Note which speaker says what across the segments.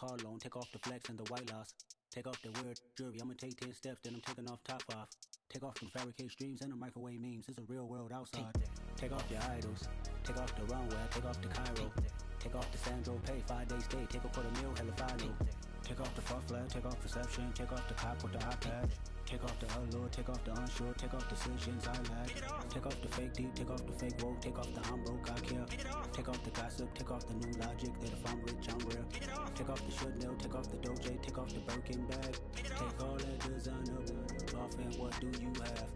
Speaker 1: car loan, take off the flex and the white loss. Take off the weird jewelry, I'ma take 10 steps, then I'm taking off top off. Take off them fabricate streams and the microwave memes, it's a real world outside. Take off your idols, take off the runway, take off the Cairo. Take off the Sandro pay, 5 days stay, take a quarter meal, hella final. Take off the fuck flag, take off perception, take off the cop with the iPad. Take off the allure, take off the unsure, take off decisions I lack. Take off the fake deep, take off the fake woke, take off the I'm broke, I care. Take off the gossip, take off the new logic, that if I'm rich, I'm real. Take off the should know, take off the doje, take off the Birkin bag. Take all that designer off and what do you have?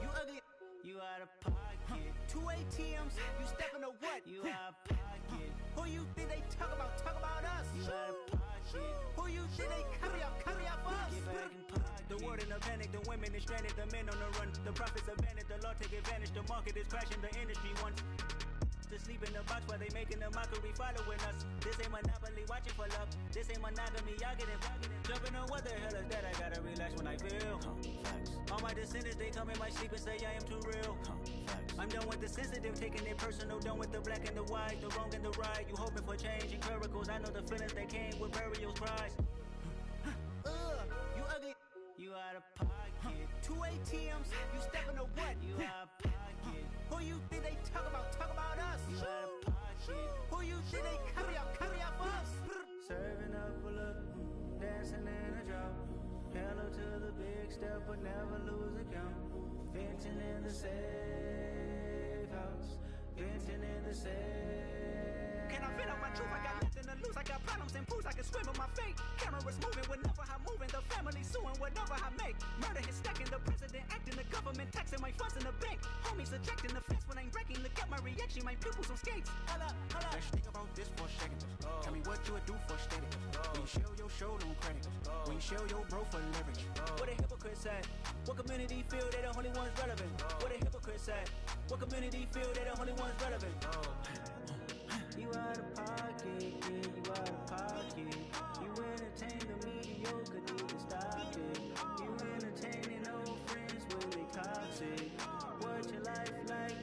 Speaker 2: You ugly, you out of pocket. 2 ATMs, you stepping to what? You out of pocket. Who you think they talk about us? You out of pocket. Who you think they carry up for us? Get back in pocket. The world in a panic, the women is stranded, the men on the run. The profits abandoned, the law take advantage, the market is crashing, the industry wants to sleep in the box while they making a mockery following us. This ain't monopoly, watching for love. This ain't monogamy, y'all get it. Jumping on what the hell is that? I gotta relax when I feel. All my descendants, they come in my sleep and say I am too real. I'm done with the sensitive, taking it personal. Done with the black and the white, the wrong and the right. You hoping for change and miracles. I know the feelings that came with burial cries. You ugly, you out of pocket. 2 ATMs, you stepping to what? You out of pocket. Who you think they talk about us? You out of pocket. Who you think they carry up for us? Serving up a look, dancing in a drop. Hello to the big step, but never lose a count. Venting in the safe house. Venting in the safe. Can I fit up my truth? I got nothing to lose. I got problems and fools. I can swim with my fate. Cameras moving whenever I'm moving. The family suing whatever I make. Murder is stacking. The president acting. The government taxing my funds in the bank. Homies ejecting the fence when I'm breaking. Look at my reaction. My pupils on skates. Hold up.
Speaker 3: Let's think about this for a second. Tell me what you would do for steady. When you show your show on credit. When you show your bro for leverage.
Speaker 2: What a hypocrite said. What community feel they the only ones relevant? What a hypocrite said. What community feel they the only ones relevant? You out of pocket, yeah, you out of pocket. You entertain the mediocre, need to stop it. You entertaining old friends when they toxic. What your life like?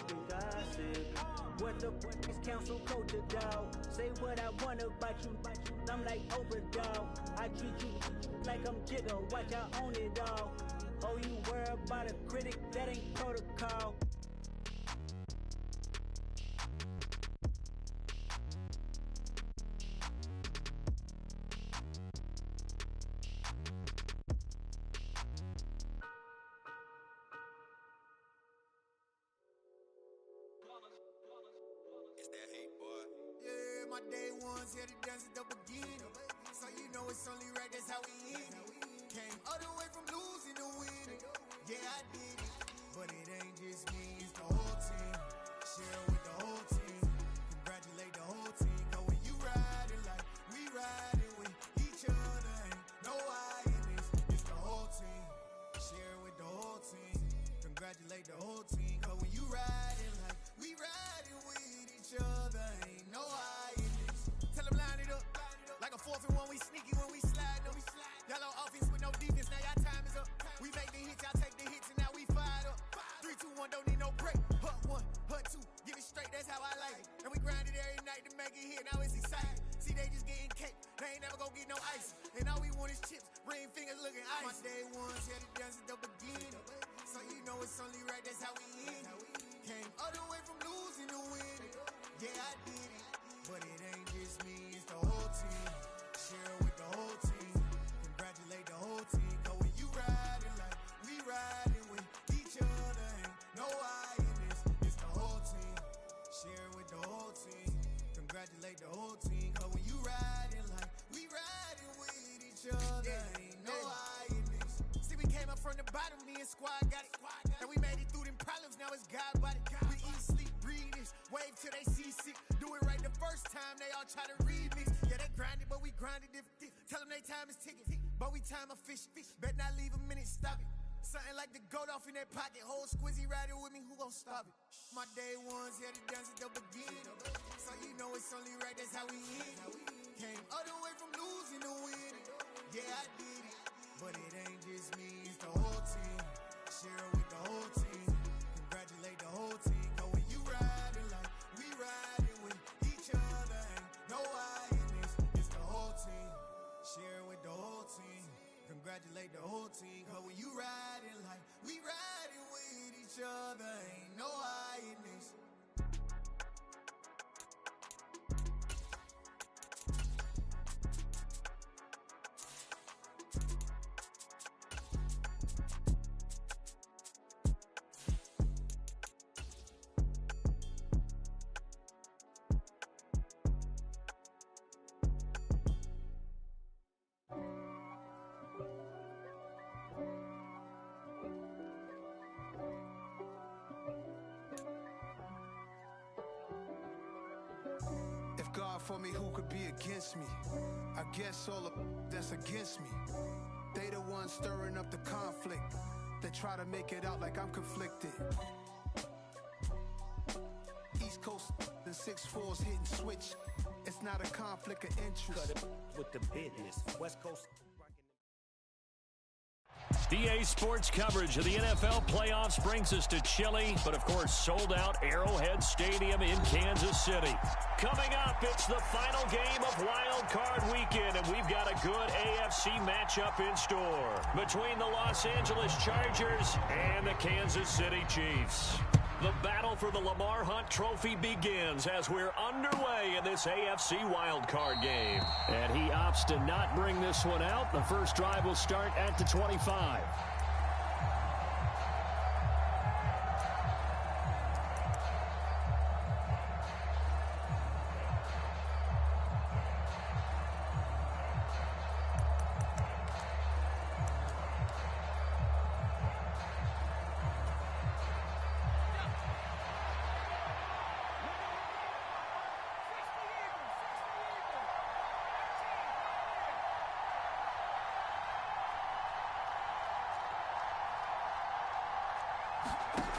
Speaker 2: You gossip. What the is council culture, dog? Say what I want about you. I'm like Oprah, dog. I treat you like I'm Jigga. Watch I own it all. Oh, you worry about a critic? That ain't protocol.
Speaker 4: It's that hate, boy.
Speaker 5: Yeah, my day ones here to dance at the beginning. So you know it's only right, that's how we end it. Came all the way from losing to winning. Yeah, I did it. But it ain't just me, it's the whole team. Share with the whole team. Congratulate the whole team. Cause when you riding like we riding with each other, ain't no I in this. It's the whole team. Share with the whole team. Congratulate the whole team. Cause when you riding like we riding with each other, ain't no I in this. Tell them line it up. Like a 4th and 1, we sneaky when we slide them. Yellow offense with no defense, now y'all time is up. We make the hits, y'all take the hits, and now we fired up. 3, 2, 1, don't need no break. Hut 1, hut 2, give it straight, that's how I like it. And we grind it every night to make it hit, now it's exciting. See, they just getting cake, they ain't never gonna get no ice. And all we want is chips, ring fingers looking ice. My day ones here to dance at the beginning. So you know it's only right, that's how we end it. Came all the way from losing to winning. Yeah, I did it. But it ain't just me, it's the whole team. Share with the whole team. Congratulate the whole team. Cause when you riding like we riding with each other, ain't no I in this. It's the whole team. Share with the whole team. Congratulate the whole team. Cause when you riding like we riding with each other, ain't no I in this. See, we came up from the bottom, me and squad got it. And we made it through them problems, now it's God body. We eat, sleep, breathe this, wave till they seasick. Do it right the first time, they all try to remix. Yeah, they grinded, but we grinded different. Tell them they time is ticking, but we time a fish. Bet not leave a minute, stop it. Something like the goat off in that pocket. Whole squizzy riding with me, who gon' stop it? My day ones here to dance at the beginning. So you know it's only right, that's how we end it. Came all the way from losing to winning. Yeah, I did it. But it ain't just me, it's the whole team. Share with the whole team. Congratulate the whole team. Cause when you riding like we riding with each other, ain't no I congratulate the whole team. Cause when you riding like we riding with each other, ain't no hiding this.
Speaker 4: God for me, who could be against me? I guess all of that's against me. They the ones stirring up the conflict. They try to make it out like I'm conflicted. East Coast and 6'4's hitting switch. It's not a conflict of interest.
Speaker 6: Cut it with the business. West Coast.
Speaker 7: EA Sports coverage of the NFL playoffs brings us to chilly, but of course sold out Arrowhead Stadium in Kansas City. Coming up, it's the final game of WildCard weekend, and we've got a good AFC matchup in store between the Los Angeles Chargers and the Kansas City Chiefs. The battle for the Lamar Hunt Trophy begins as we're underway in this AFC wildcard game. And he opts to not bring this one out. The first drive will start at the 25.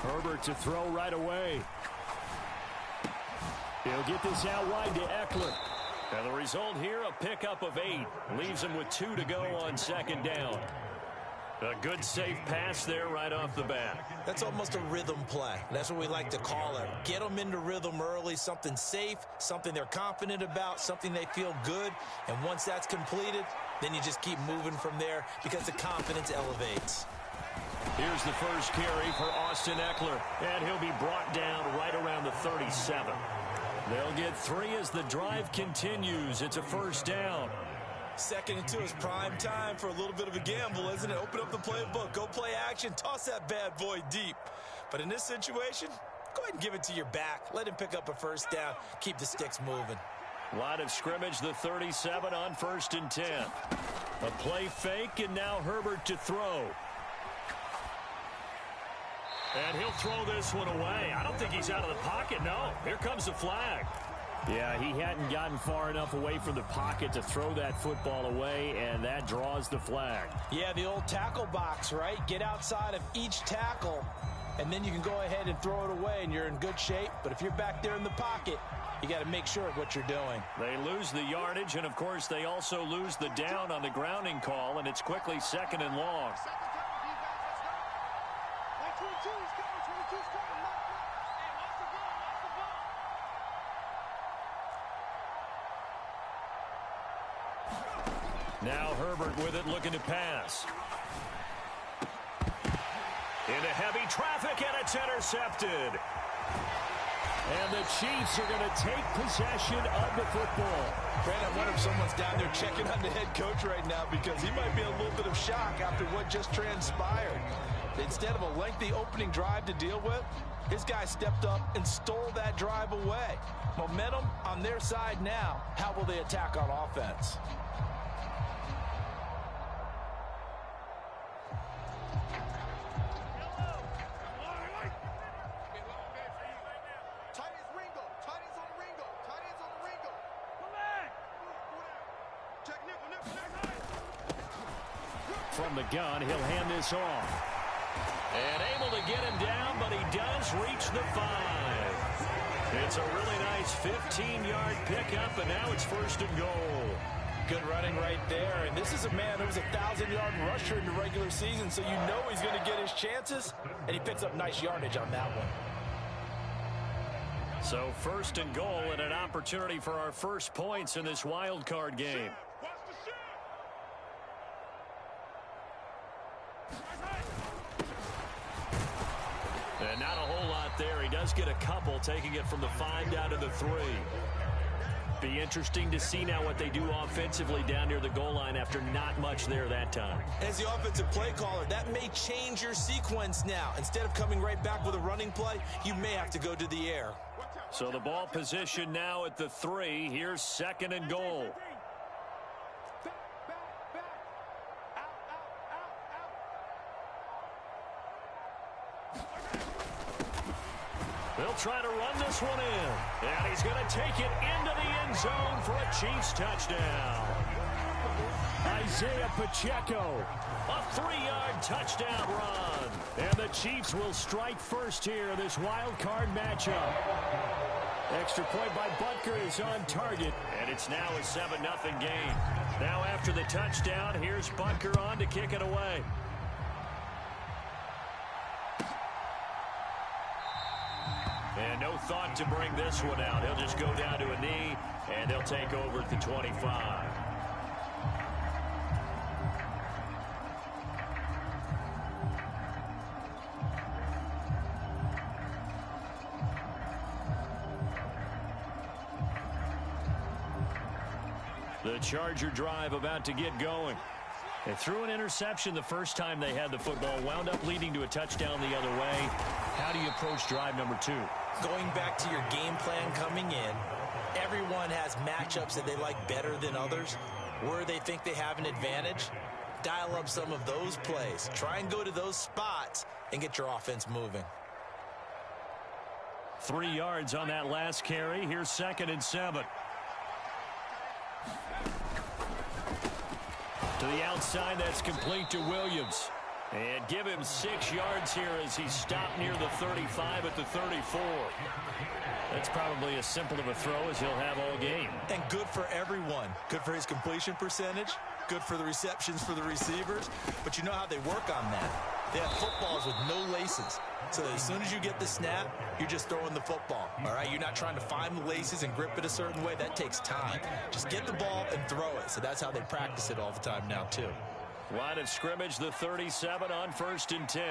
Speaker 7: Herbert to throw right away. He'll get this out wide to Eckler. And the result here, a pickup of 8. Leaves him with 2 to go on second down. A good safe pass there right off the bat.
Speaker 6: That's almost a rhythm play. That's what we like to call it. Get them into rhythm early, something safe, something they're confident about, something they feel good. And once that's completed, then you just keep moving from there because the confidence elevates.
Speaker 7: Here's the first carry for Austin Eckler, and he'll be brought down right around the 37. They'll get 3 as the drive continues. It's a first down.
Speaker 6: 2nd and 2 is prime time for a little bit of a gamble, isn't it? Open up the playbook, go play action, toss that bad boy deep. But in this situation, go ahead and give it to your back. Let him pick up a first down. Keep the sticks moving.
Speaker 7: Line of scrimmage, the 37 on 1st and 10. A play fake, and now Herbert to throw. And he'll throw this one away. I don't think he's out of the pocket, no. Here comes the flag. Yeah, he hadn't gotten far enough away from the pocket to throw that football away, and that draws the flag.
Speaker 6: Yeah, the old tackle box, right? Get outside of each tackle, and then you can go ahead and throw it away, and you're in good shape. But if you're back there in the pocket, you got to make sure of what you're doing.
Speaker 7: They lose the yardage, and, of course, they also lose the down on the grounding call, and it's quickly 2nd and long. Now Herbert with it, looking to pass. Into heavy traffic, and it's intercepted. And the Chiefs are going to take possession of the football.
Speaker 6: Brandon, I wonder if someone's down there checking on the head coach right now, because he might be in a little bit of shock after what just transpired. Instead of a lengthy opening drive to deal with, his guy stepped up and stole that drive away. Momentum on their side now. How will they attack on offense?
Speaker 7: From the gun, he'll hand this off. And able to get him down, but he does reach the 5. It's a really nice 15-yard pickup, and now it's 1st and goal.
Speaker 6: Good running right there. And this is a man who was a 1,000-yard rusher in the regular season, so you know he's going to get his chances, and he picks up nice yardage on that one.
Speaker 7: So 1st and goal, and an opportunity for our first points in this wild card game. Not a whole lot there. He does get a couple, taking it from the 5 down to the 3. Be interesting to see now what they do offensively down near the goal line after not much there that time.
Speaker 6: As the offensive play caller, that may change your sequence now. Instead of coming right back with a running play, you may have to go to the air.
Speaker 7: So the ball position now at the 3. Here's 2nd and goal. They'll try to run this one in. And he's going to take it into the end zone for a Chiefs touchdown. Isaiah Pacheco, a 3-yard touchdown run. And the Chiefs will strike first here in this wild card matchup. Extra point by Butker is on target. And it's now a 7-0 game. Now after the touchdown, here's Butker on to kick it away. And no thought to bring this one out. He'll just go down to a knee, and they'll take over at the 25. The Charger drive about to get going. They threw an interception the first time they had the football, wound up leading to a touchdown the other way. How do you approach drive number 2?
Speaker 6: Going back to your game plan coming in, everyone has matchups that they like better than others. Where they think they have an advantage, dial up some of those plays. Try and go to those spots and get your offense moving.
Speaker 7: 3 yards on that last carry. Here's 2nd and 7. To the outside, that's complete to Williams. And give him 6 yards here as he stopped near the 35 at the 34. That's probably as simple of a throw as he'll have all game.
Speaker 6: And good for everyone. Good for his completion percentage. Good for the receptions for the receivers. But you know how they work on that. They have footballs with no laces. So as soon as you get the snap, you're just throwing the football. All right? You're not trying to find the laces and grip it a certain way. That takes time. Just get the ball and throw it. So that's how they practice it all the time now, too.
Speaker 7: Line of scrimmage, the 37 on 1st and 10.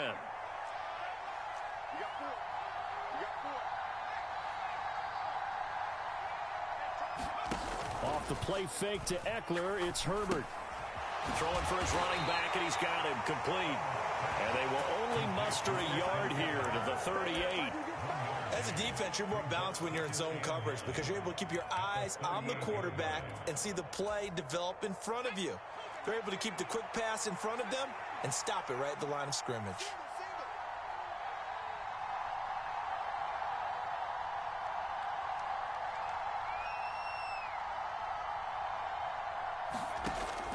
Speaker 7: Off the play fake to Eckler, it's Herbert. Throwing for his running back, and he's got him complete. And they will only muster a yard here to the 38.
Speaker 6: As a defense, you're more balanced when you're in zone coverage because you're able to keep your eyes on the quarterback and see the play develop in front of you. They're able to keep the quick pass in front of them and stop it right at the line of scrimmage.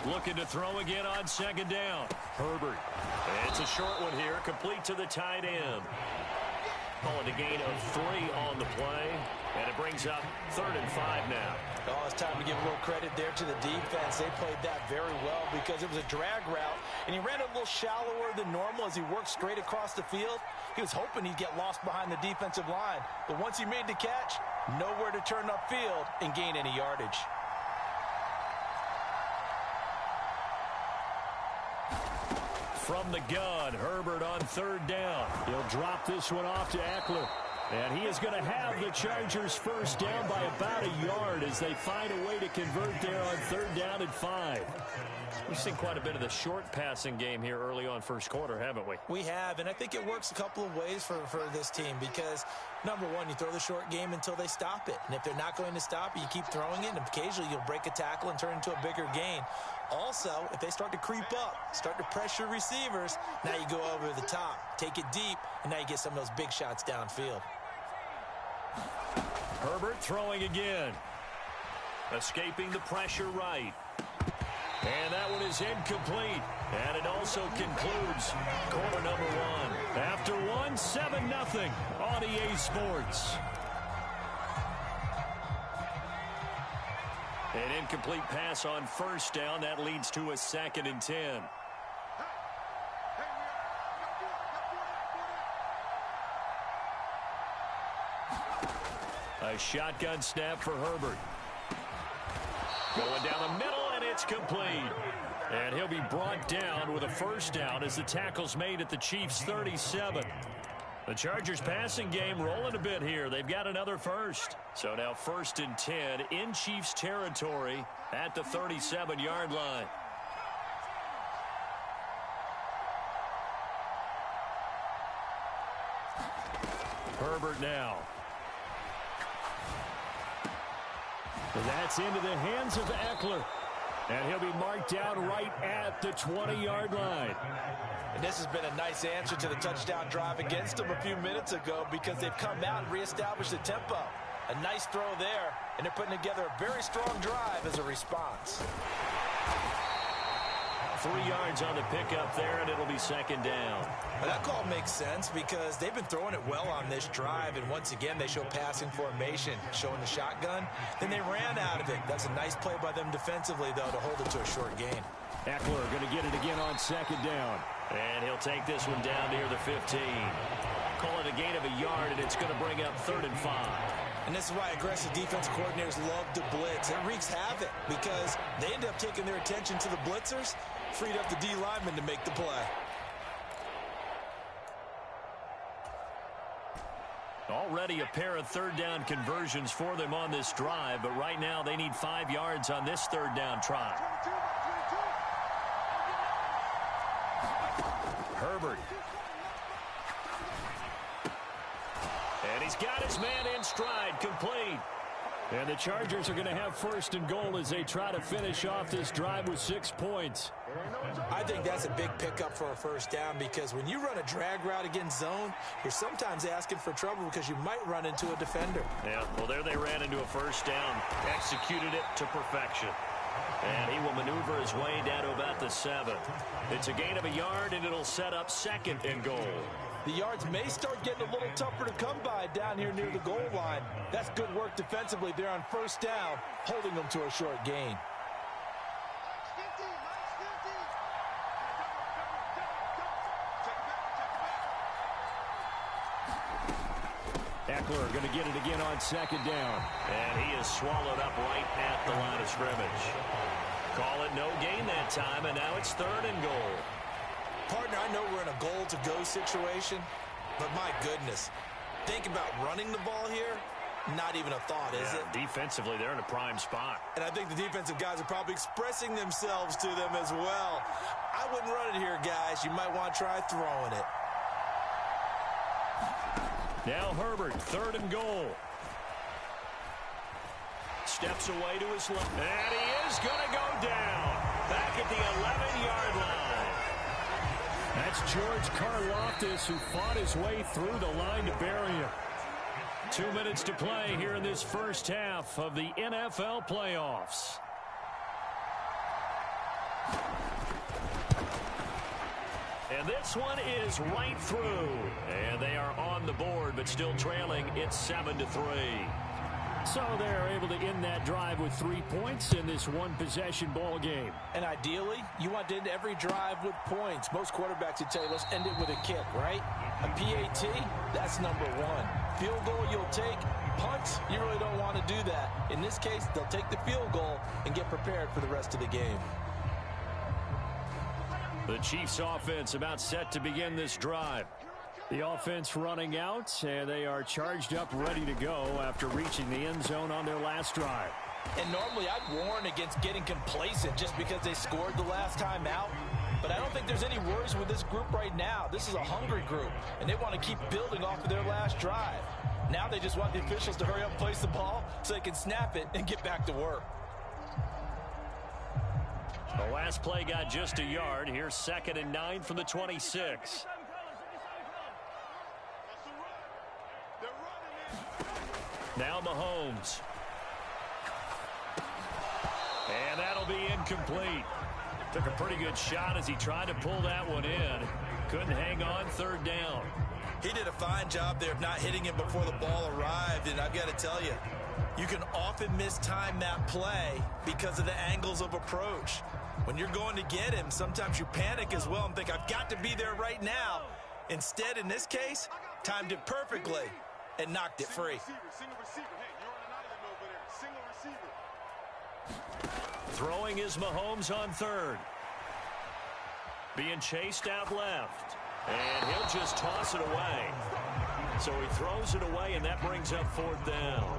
Speaker 7: Looking to throw again on 2nd down. Herbert. It's a short one here, complete to the tight end. Calling a gain of 3 on the play, and it brings up 3rd and 5 now.
Speaker 6: Oh, it's time to give a little credit there to the defense. They played that very well because it was a drag route, and he ran a little shallower than normal as he worked straight across the field. He was hoping he'd get lost behind the defensive line, but once he made the catch, nowhere to turn upfield and gain any yardage.
Speaker 7: From the gun, Herbert on 3rd down. He'll drop this one off to Eckler. And he is going to have the Chargers first down by about a yard as they find a way to convert there on 3rd down and 5. We've seen quite a bit of the short passing game here early on first quarter, haven't we?
Speaker 6: We have, and I think it works a couple of ways for this team because, number one, you throw the short game until they stop it. And if they're not going to stop it, you keep throwing it, and occasionally you'll break a tackle and turn into a bigger gain. Also, if they start to creep up, start to pressure receivers, now you go over the top, take it deep, and now you get some of those big shots downfield.
Speaker 7: Herbert throwing again. Escaping the pressure right. And that one is incomplete. And it also concludes quarter number 1. After 1, 7-0 on EA Sports. An incomplete pass on 1st down. That leads to a 2nd and 10. A shotgun snap for Herbert. Going down the middle, and it's complete. And he'll be brought down with a 1st down as the tackle's made at the Chiefs' 37. The Chargers passing game rolling a bit here. They've got another first. So now 1st and 10 in Chiefs territory at the 37-yard line. Herbert now. And that's into the hands of Eckler. And he'll be marked down right at the 20-yard line.
Speaker 6: And this has been a nice answer to the touchdown drive against them a few minutes ago because they've come out and reestablished the tempo. A nice throw there, and they're putting together a very strong drive as a response.
Speaker 7: 3 yards on the pickup there, and it'll be 2nd down.
Speaker 6: Well, that call makes sense because they've been throwing it well on this drive, and once again they show passing formation, showing the shotgun. Then they ran out of it. That's a nice play by them defensively, though, to hold it to a short gain.
Speaker 7: Eckler going to get it again on 2nd down. And he'll take this one down near the 15. Call it a gain of a yard, and it's going to bring up 3rd and 5.
Speaker 6: And this is why aggressive defense coordinators love to blitz. It wreaks havoc because they end up taking their attention to the blitzers, freed up the D lineman to make the play.
Speaker 7: Already a pair of 3rd down conversions for them on this drive, but right now they need 5 yards on this 3rd down try. Herbert. And he's got his man in stride, complete. And the Chargers are going to have 1st and goal as they try to finish off this drive with 6 points.
Speaker 6: I think that's a big pickup for a 1st down because when you run a drag route against zone, you're sometimes asking for trouble because you might run into a defender.
Speaker 7: Yeah, well, there they ran into a 1st down, executed it to perfection. And he will maneuver his way down to about the 7. It's a gain of a yard, and it'll set up 2nd and goal.
Speaker 6: The yards may start getting a little tougher to come by down here near the goal line. That's good work defensively there on 1st down, holding them to a short gain.
Speaker 7: Eckler going to get it again on 2nd down. And he is swallowed up right at the line of scrimmage. Call it no gain that time, and now it's 3rd and goal.
Speaker 6: Partner, I know we're in a goal-to-go situation, but my goodness, think about running the ball here. Not even a thought, is it?
Speaker 7: Defensively, they're in a prime spot.
Speaker 6: And I think the defensive guys are probably expressing themselves to them as well. I wouldn't run it here, guys. You might want to try throwing it.
Speaker 7: Now Herbert, 3rd and goal. Steps away to his left. And he is going to go down. Back at the 11-yard line. That's George Karlaftis who fought his way through the line to bury him. 2 minutes to play here in this 1st half of the NFL playoffs. And this one is right through. And they are on the board, but still trailing. It's 7-3. So they're able to end that drive with 3 points in this one-possession ball game.
Speaker 6: And ideally, you want to end every drive with points. Most quarterbacks would tell you, let's end it with a kick, right? A PAT, that's number 1. Field goal you'll take. Punt, you really don't want to do that. In this case, they'll take the field goal and get prepared for the rest of the game.
Speaker 7: The Chiefs offense about set to begin this drive. The offense running out, and they are charged up, ready to go after reaching the end zone on their last drive.
Speaker 6: And normally I'd warn against getting complacent just because they scored the last time out. But I don't think there's any worries with this group right now. This is a hungry group, and they want to keep building off of their last drive. Now they just want the officials to hurry up and place the ball so they can snap it and get back to work.
Speaker 7: The last play got just a yard. Here's 2nd and 9 from the 26. Now Mahomes. And that'll be incomplete. Took a pretty good shot as he tried to pull that one in. Couldn't hang on 3rd down.
Speaker 6: He did a fine job there of not hitting him before the ball arrived. And I've got to tell you, you can often mistime that play because of the angles of approach. When you're going to get him, sometimes you panic as well and think, I've got to be there right now. Instead, in this case, timed it perfectly and knocked it free.
Speaker 7: Throwing is Mahomes on 3rd. Being chased out left. And he'll just toss it away. So he throws it away, and that brings up 4th down.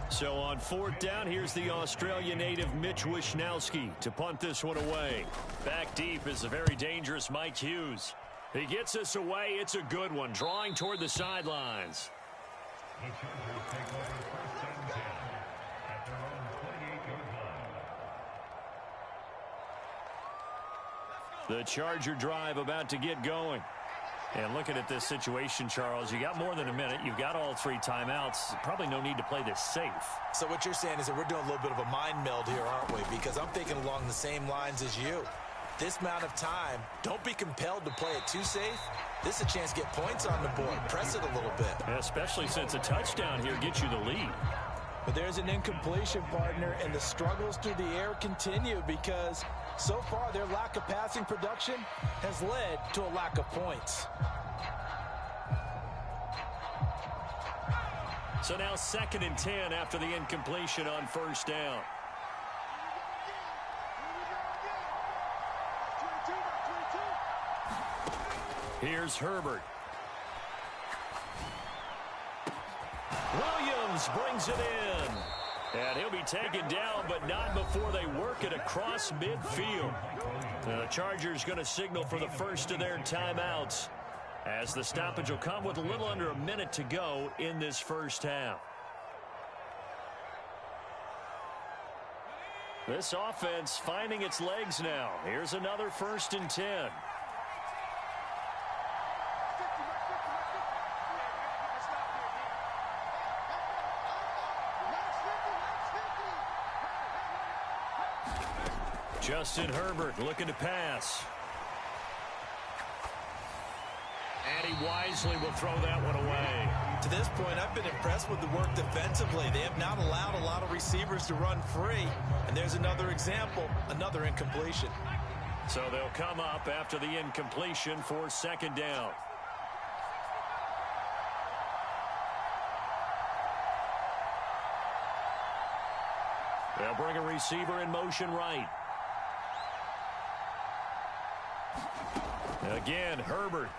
Speaker 7: So on 4th down, here's the Australia native Mitch Wishnowski to punt this one away. Back deep is a very dangerous Mike Hughes. He gets this away. It's a good one, drawing toward the sidelines. The Charger drive about to get going. And looking at this situation, Charles, you got more than a minute. You've got all 3 timeouts. Probably no need to play this safe.
Speaker 6: So what you're saying is that we're doing a little bit of a mind meld here, aren't we? Because I'm thinking along the same lines as you. This amount of time, don't be compelled to play it too safe. This is a chance to get points on the board. Press it a little bit.
Speaker 7: Especially since a touchdown here gets you the lead.
Speaker 6: But there's an incompletion, partner, and the struggles through the air continue because so far their lack of passing production has led to a lack of points.
Speaker 7: So now 2nd and 10 after the incompletion on 1st down. Here's Herbert. Williams brings it in. And he'll be taken down, but not before they work it across midfield. The Chargers going to signal for the first of their timeouts, as the stoppage will come with a little under a minute to go in this first half. This offense finding its legs now. Here's another 1st and 10. Justin Herbert looking to pass. And he wisely will throw that one away.
Speaker 6: To this point, I've been impressed with the work defensively. They have not allowed a lot of receivers to run free. And there's another example, another incompletion.
Speaker 7: So they'll come up after the incompletion for 2nd down. They'll bring a receiver in motion right. Again, Herbert.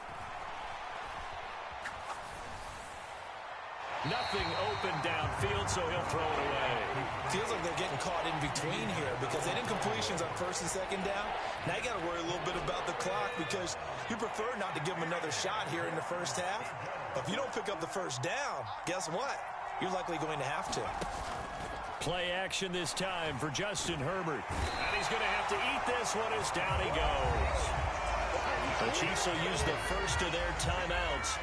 Speaker 7: Nothing open downfield, so he'll throw it away.
Speaker 6: Feels like they're getting caught in between here because they had incompletions on 1st and 2nd down. Now you got to worry a little bit about the clock because you prefer not to give them another shot here in the first half. But if you don't pick up the 1st down, guess what? You're likely going to have to.
Speaker 7: Play action this time for Justin Herbert. And he's going to have to eat this one as down he goes. The Chiefs will use the first of their timeouts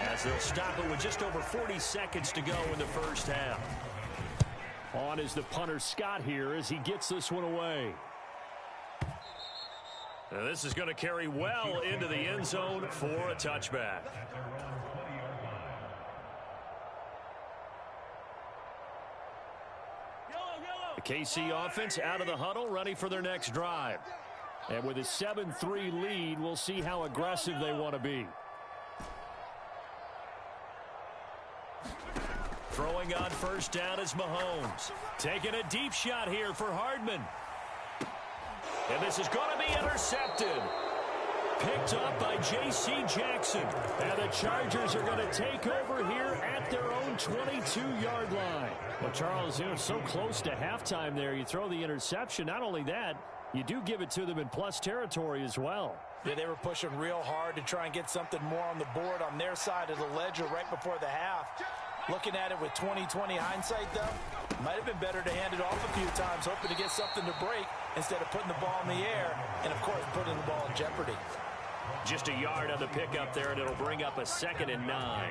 Speaker 7: as they'll stop it with just over 40 seconds to go in the first half. On is the punter Scott here as he gets this one away. Now this is going to carry well into the end zone for a touchback. The KC offense out of the huddle, ready for their next drive. And with a 7-3 lead, we'll see how aggressive they want to be. Throwing on 1st down is Mahomes. Taking a deep shot here for Hardman. And this is going to be intercepted. Picked up by J.C. Jackson. And the Chargers are going to take over here at their own 22-yard line. Well, Charles, so close to halftime there. You throw the interception. Not only that, you do give it to them in plus territory as well.
Speaker 6: Yeah, they were pushing real hard to try and get something more on the board on their side of the ledger right before the half. Looking at it with 20/20 hindsight, though, might have been better to hand it off a few times, hoping to get something to break instead of putting the ball in the air and, of course, putting the ball in jeopardy.
Speaker 7: Just a yard on the pickup there, and it'll bring up a 2nd and 9.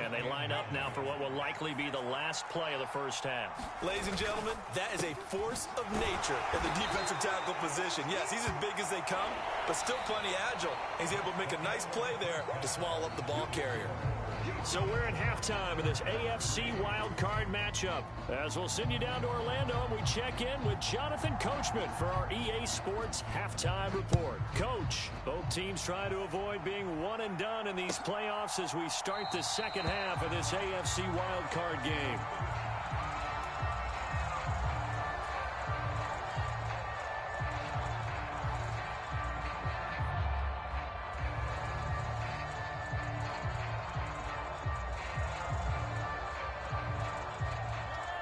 Speaker 7: And they line up now for what will likely be the last play of the first half.
Speaker 6: Ladies and gentlemen, that is a force of nature at the defensive tackle position. Yes, he's as big as they come, but still plenty agile. He's able to make a nice play there to swallow up the ball carrier.
Speaker 7: So we're at halftime of this AFC WildCard matchup. As we'll send you down to Orlando, and we check in with Jonathan Coachman for our EA Sports Halftime Report. Coach, both teams try to avoid being one and done in these playoffs as we start the second half of this AFC WildCard game.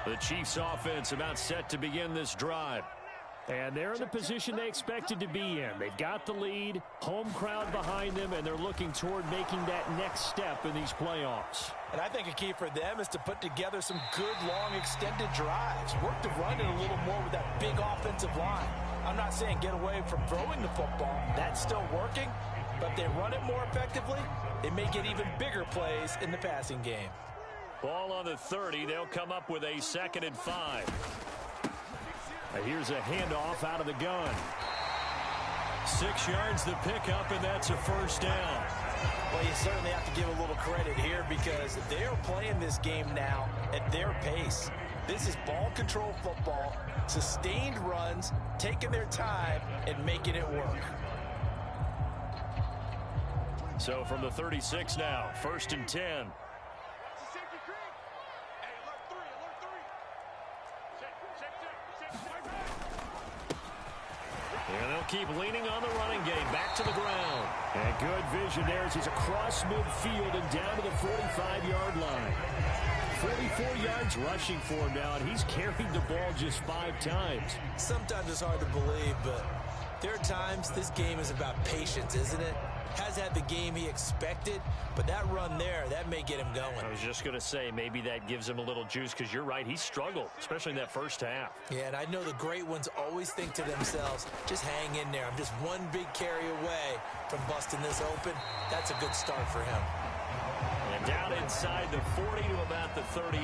Speaker 7: The Chiefs offense about set to begin this drive.
Speaker 8: And they're in the position they expected to be in. They've got the lead, home crowd behind them, and they're looking toward making that next step in these playoffs.
Speaker 6: And I think a key for them is to put together some good, long, extended drives. Work to run it a little more with that big offensive line. I'm not saying get away from throwing the football. That's still working. But if they run it more effectively, they may get even bigger plays in the passing game.
Speaker 7: Ball on the 30. They'll come up with a 2nd and 5.
Speaker 8: Here's a handoff out of the gun.
Speaker 7: 6 yards the pickup, and that's a first down.
Speaker 6: Well, you certainly have to give a little credit here because they're playing this game now at their pace. This is ball control football, sustained runs, taking their time, and making it work.
Speaker 7: So from the 36 now, 1st and 10.
Speaker 8: And they'll keep leaning on the running game. Back to the ground. And good vision there as he's across midfield and down to the 45-yard line. 44 yards rushing for him now, and he's carried the ball just 5 times.
Speaker 6: Sometimes it's hard to believe, but there are times this game is about patience, isn't it? Has had the game he expected, but that run there, that may get him going.
Speaker 7: I was just going to say, maybe that gives him a little juice because you're right, he struggled, especially in that first half.
Speaker 6: Yeah, and I know the great ones always think to themselves, just hang in there. I'm just one big carry away from busting this open. That's a good start for him.
Speaker 7: And down inside the 40 to about the 38.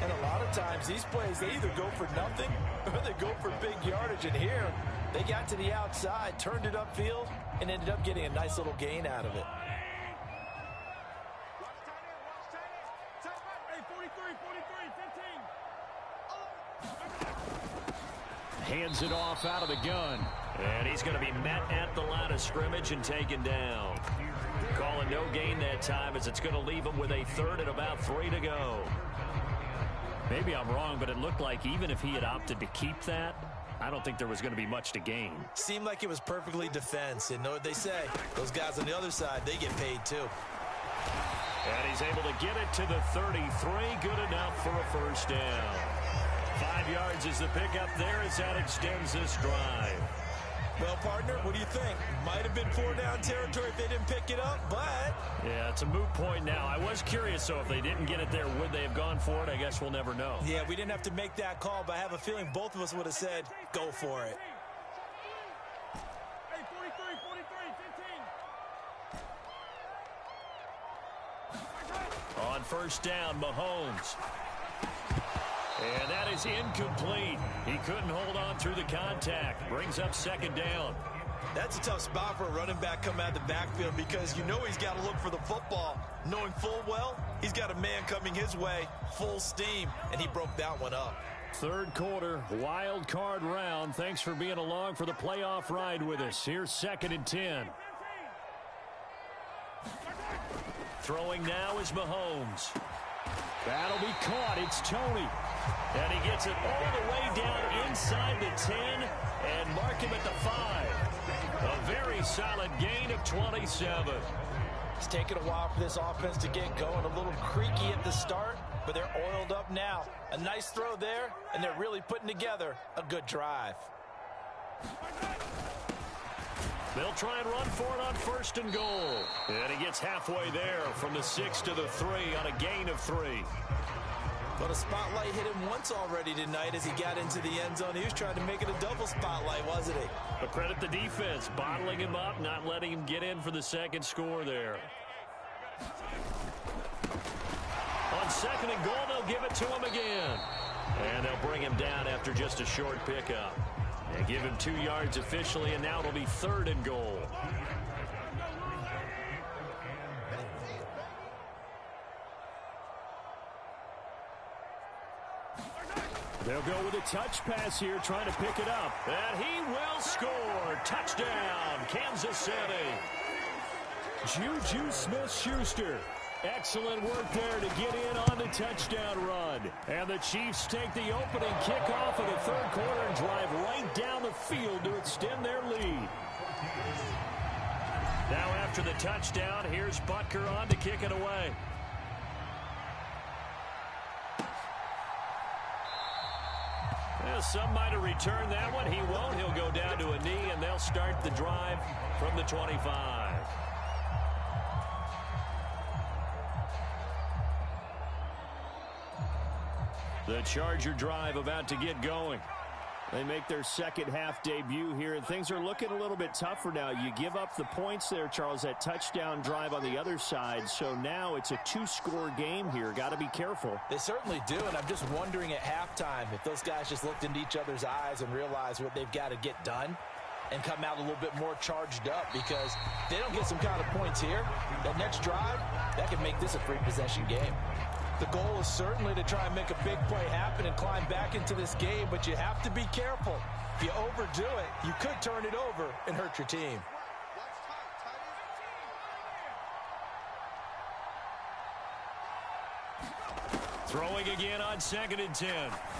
Speaker 6: And a lot of times, these plays, they either go for nothing or they go for big yardage. And here, they got to the outside, turned it upfield, and ended up getting a nice little gain out of it.
Speaker 8: Hands it off out of the gun.
Speaker 7: And he's going to be met at the line of scrimmage and taken down. Calling no gain that time as it's going to leave him with a 3rd and about 3 to go.
Speaker 8: Maybe I'm wrong, but it looked like even if he had opted to keep that, I don't think there was going to be much to gain.
Speaker 6: Seemed like it was perfectly defense. And know what they say? Those guys on the other side, they get paid too.
Speaker 7: And he's able to get it to the 33. Good enough for a first down. 5 yards is the pickup there as that extends this drive.
Speaker 6: Well, partner, what do you think? Might have been 4-down territory if they didn't pick it up, but...
Speaker 7: Yeah, it's a moot point now. I was curious, so if they didn't get it there, would they have gone for it? I guess we'll never know.
Speaker 6: Yeah, we didn't have to make that call, but I have a feeling both of us would have said, go for it.
Speaker 3: Hey, 43, 15.
Speaker 7: On first down, Mahomes. And that is incomplete. He couldn't hold on through the contact. Brings up 2nd down.
Speaker 6: That's a tough spot for a running back coming out of the backfield because you know he's got to look for the football. Knowing full well, he's got a man coming his way, full steam, and he broke that one up.
Speaker 8: 3rd quarter, wild card round. Thanks for being along for the playoff ride with us. Here's 2nd and 10.
Speaker 7: Throwing now is Mahomes.
Speaker 8: That'll be caught. It's Tony.
Speaker 7: And he gets it all the way down inside the 10 and mark him at the 5. A very solid gain of 27.
Speaker 6: It's taken a while for this offense to get going. A little creaky at the start, but they're oiled up now. A nice throw there, and they're really putting together a good drive.
Speaker 7: They'll try and run for it on 1st and goal. And he gets halfway there from the 6 to the 3 on a gain of 3.
Speaker 6: But a spotlight hit him once already tonight as he got into the end zone. He was trying to make it a double spotlight, wasn't he?
Speaker 7: But credit the defense, bottling him up, not letting him get in for the 2nd score there. On 2nd and goal, they'll give it to him again. And they'll bring him down after just a short pickup. They give him 2 yards officially, and now it'll be 3rd and goal.
Speaker 8: They'll go with a touch pass here, trying to pick it up.
Speaker 7: And he will score. Touchdown, Kansas City.
Speaker 8: Juju Smith-Schuster. Excellent work there to get in on the touchdown run. And the Chiefs take the opening kickoff of the 3rd quarter and drive right down the field to extend their lead.
Speaker 7: Now after the touchdown, here's Butker on to kick it away. Well, some might have returned that one. He won't. He'll go down to a knee, and they'll start the drive from the 25. The Charger drive about to get going.
Speaker 8: They make their second half debut here, and things are looking a little bit tougher now. You give up the points there, Charles, that touchdown drive on the other side. So now it's a two-score game here. Got to be careful.
Speaker 6: They certainly do, and I'm just wondering at halftime if those guys just looked into each other's eyes and realized what they've got to get done and come out a little bit more charged up, because if they don't get some kind of points here, that next drive, that could make this a free possession game. The goal is certainly to try and make a big play happen and climb back into this game, but you have to be careful. If you overdo it, you could turn it over and hurt your team.
Speaker 7: Throwing again on 2nd and 10.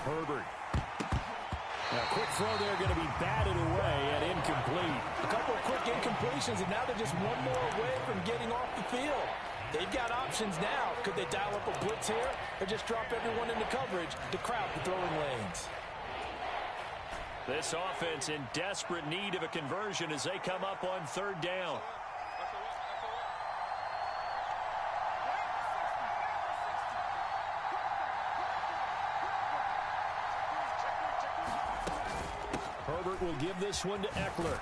Speaker 8: Herbert. Now, quick throw there, going to be batted away and incomplete.
Speaker 6: A couple of quick incompletions, and now they're just one more away from getting off the field. They've got options now. Could they dial up a blitz here or just drop everyone into coverage to crowd the throwing lanes?
Speaker 7: This offense in desperate need of a conversion as they come up on 3rd down.
Speaker 8: Herbert will give this one to Eckler.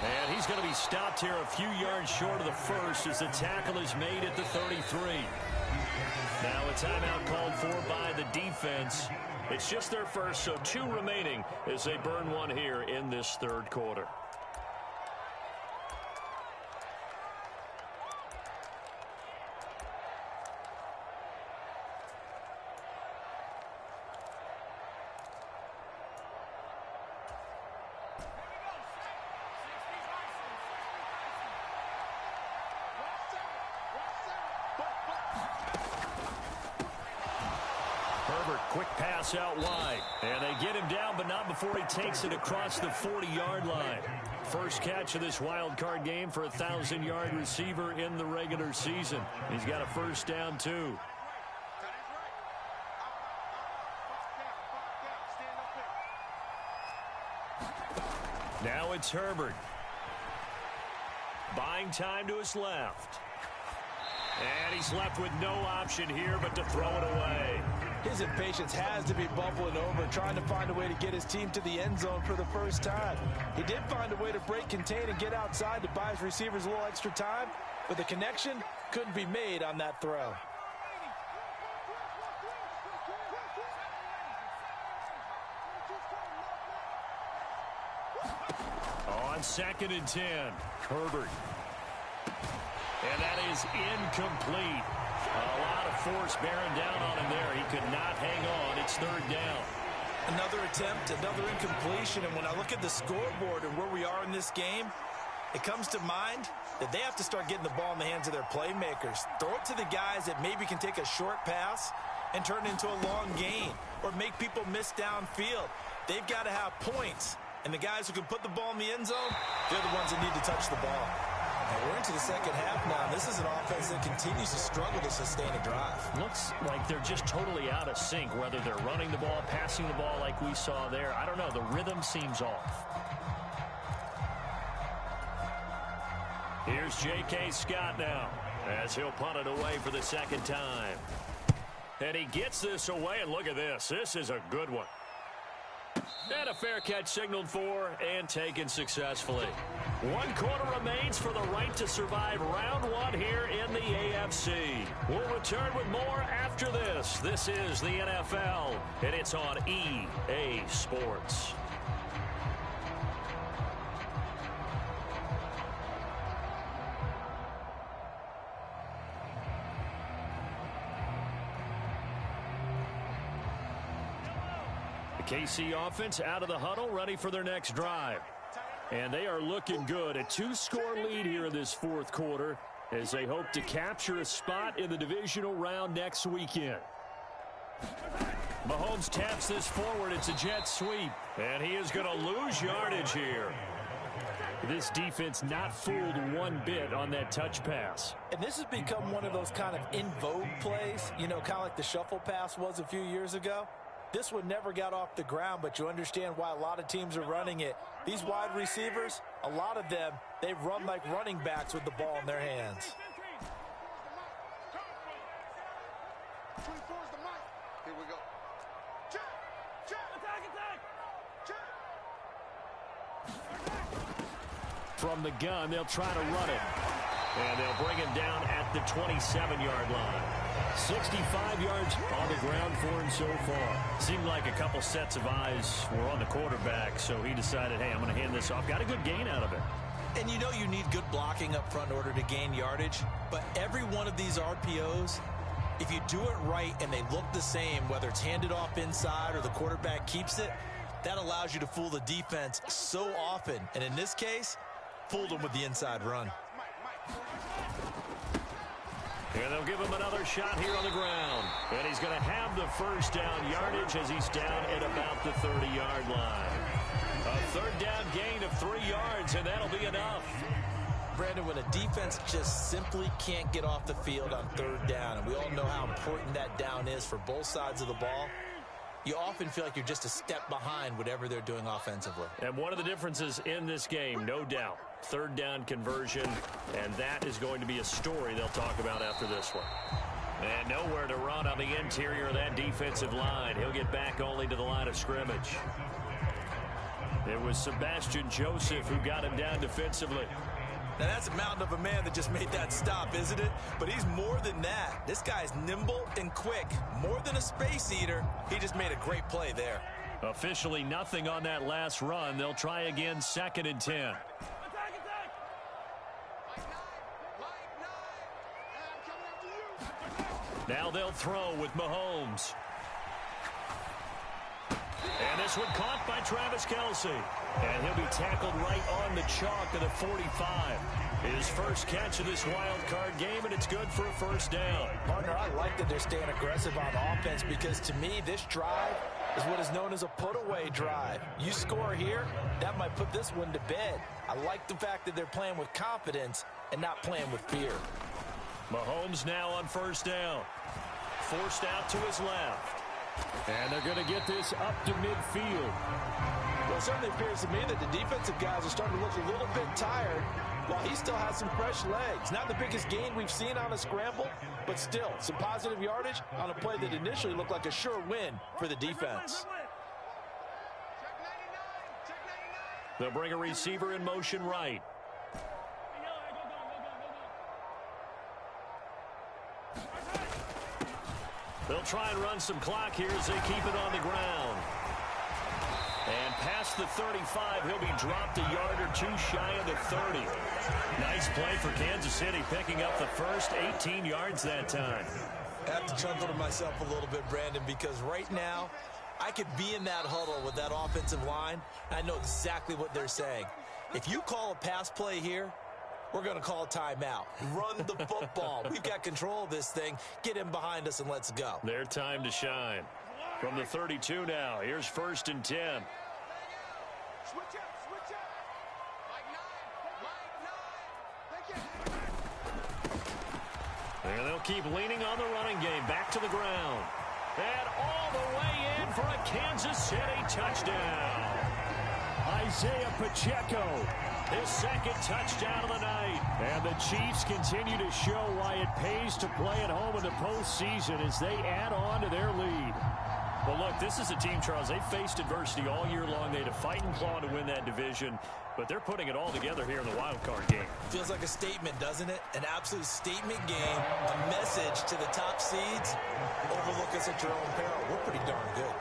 Speaker 7: And he's going to be stopped here a few yards short of the first as the tackle is made at the 33. Now a timeout called for by the defense. It's just their first, so 2 remaining as they burn one here in this 3rd quarter. Quick pass out wide. And they get him down, but not before he takes it across the 40-yard line. First catch of this wild card game for a 1,000-yard receiver in the regular season. He's got a first down, too. Now it's Herbert. Buying time to his left. And he's left with no option here but to throw it away.
Speaker 6: His impatience has to be bubbling over, trying to find a way to get his team to the end zone for the first time. He did find a way to break contain and get outside to buy his receivers a little extra time, but the connection couldn't be made on that throw.
Speaker 7: On 2nd and 10, Herbert. And that is incomplete. A lot of force bearing down on him there. He could not hang on. It's 3rd down.
Speaker 6: Another attempt, another incompletion, and when I look at the scoreboard and where we are in this game, it comes to mind that they have to start getting the ball in the hands of their playmakers. Throw it to the guys that maybe can take a short pass and turn it into a long gain or make people miss downfield. They've got to have points, and the guys who can put the ball in the end zone, they're the ones that need to touch the ball. And we're into the second half now, and this is an offense that continues to struggle to sustain a drive.
Speaker 7: Looks like they're just totally out of sync, whether they're running the ball, passing the ball like we saw there. I don't know. The rhythm seems off. Here's J.K. Scott now as he'll punt it away for the 2nd time. And he gets this away, and look at this. This is a good one. And a fair catch signaled for and taken successfully. 1 quarter remains for the right to survive round 1 here in the AFC. We'll return with more after this. This is the NFL, and it's on EA Sports. KC offense out of the huddle, ready for their next drive. And they are looking good. A 2-score lead here in this 4th quarter as they hope to capture a spot in the divisional round next weekend. Mahomes taps this forward. It's a jet sweep. And he is going to lose yardage here. This defense not fooled one bit on that touch pass.
Speaker 6: And this has become one of those kind of in vogue plays, you know, kind of like the shuffle pass was a few years ago. This one never got off the ground, but you understand why a lot of teams are running it. These wide receivers, a lot of them, they run like running backs with the ball in their hands.
Speaker 9: Here we go.
Speaker 8: From the gun, they'll try to run it. And they'll bring him down at the 27-yard line. 65 yards on the ground for him so far.
Speaker 7: Seemed like a couple sets of eyes were on the quarterback, so he decided, hey, I'm going to hand this off. Got a good gain out of it.
Speaker 6: And you know you need good blocking up front in order to gain yardage, but every one of these RPOs, if you do it right and they look the same, whether it's handed off inside or the quarterback keeps it, that allows you to fool the defense so often. And in this case, fooled them with the inside run.
Speaker 8: And they'll give him another shot here on the ground. And he's going to have the first down yardage as he's down at about the 30-yard line. A third down gain of 3 yards, and that'll be enough.
Speaker 6: Brandon, when a defense just simply can't get off the field on third down, and we all know how important that down is for both sides of the ball, you often feel like you're just a step behind whatever they're doing offensively.
Speaker 8: And one of the differences in this game, no doubt, third down conversion, and that is going to be a story they'll talk about after this one. And nowhere to run on the interior of that defensive line. He'll get back only to the line of scrimmage. It was Sebastian Joseph who got him down defensively.
Speaker 6: Now that's a mountain of a man that just made that stop, isn't it? But he's more than that. This guy's nimble and quick. More than a space eater, he just made a great play there.
Speaker 8: Officially nothing on that last run. They'll try again, 2nd and 10. Now they'll throw with Mahomes. And this one caught by Travis Kelce. And he'll be tackled right on the chalk of the 45. His first catch of this wild card game, and it's good for a first down.
Speaker 6: Partner, I like that they're staying aggressive on offense because to me, this drive is what is known as a put-away drive. You score here, that might put this one to bed. I like the fact that they're playing with confidence and not playing with fear.
Speaker 8: Mahomes now on first down. Forced out to his left. And they're going to get this up to midfield.
Speaker 6: Well, it certainly appears to me that the defensive guys are starting to look a little bit tired while he still has some fresh legs. Not the biggest gain we've seen on a scramble, but still some positive yardage on a play that initially looked like a sure win for the defense.
Speaker 8: They'll bring a receiver in motion right. They'll try and run some clock here as they keep it on the ground. And past the 35, he'll be dropped a yard or two shy of the 30. Nice play for Kansas City, picking up the first 18 yards that time.
Speaker 6: I have to chuckle to myself a little bit, Brandon, because right now, I could be in that huddle with that offensive line, and I know exactly what they're saying. If you call a pass play here, we're going to call a timeout. Run the football. We've got control of this thing. Get him behind us and let's go.
Speaker 8: Their time to shine. From the 32 now, here's 1st and 10.
Speaker 9: Switch up.
Speaker 8: And they'll keep leaning on the running game. Back to the ground. And all the way in for a Kansas City touchdown. Isaiah Pacheco, his second touchdown of the night. And the Chiefs continue to show why it pays to play at home in the postseason as they add on to their lead. Well, look, this is a team, Charles, they faced adversity all year long. They had to fight and claw to win that division, but they're putting it all together here in the wild card game.
Speaker 6: Feels like a statement, doesn't it? An absolute statement game, a message to the top seeds. Overlook us at your own peril. We're pretty darn good.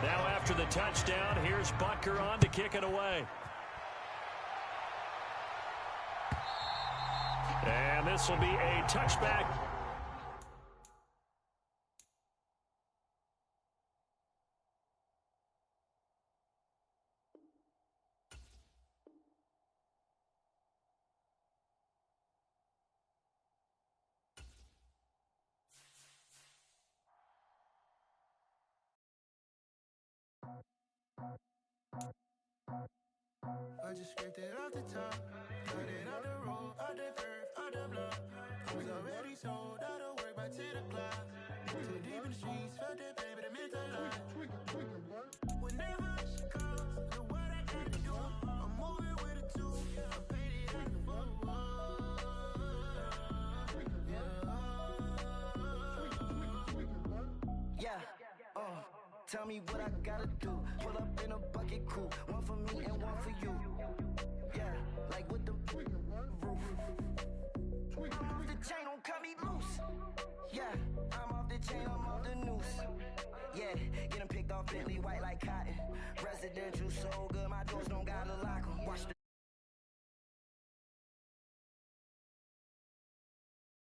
Speaker 8: Now after the touchdown, here's Butker on to kick it away. And this will be a touchback.
Speaker 3: I just scraped it off the top. Got it out the road, out the curve, out the block. I was already sold, out of work by 10 o'clock. Too deep in the streets, felt that pain, but it meant a lot. Whenever she calls, do what I got to do. I'm moving with a two, I paid it out the boat.
Speaker 10: Yeah, tell me what I gotta do. Pull up in a bucket crew, one for me and one for you. Yeah, like with the roof. I'm off the chain, don't cut me loose. Yeah, I'm off the chain, I'm off the noose. Yeah, getting picked off Bentley white like cotton. Residential so good.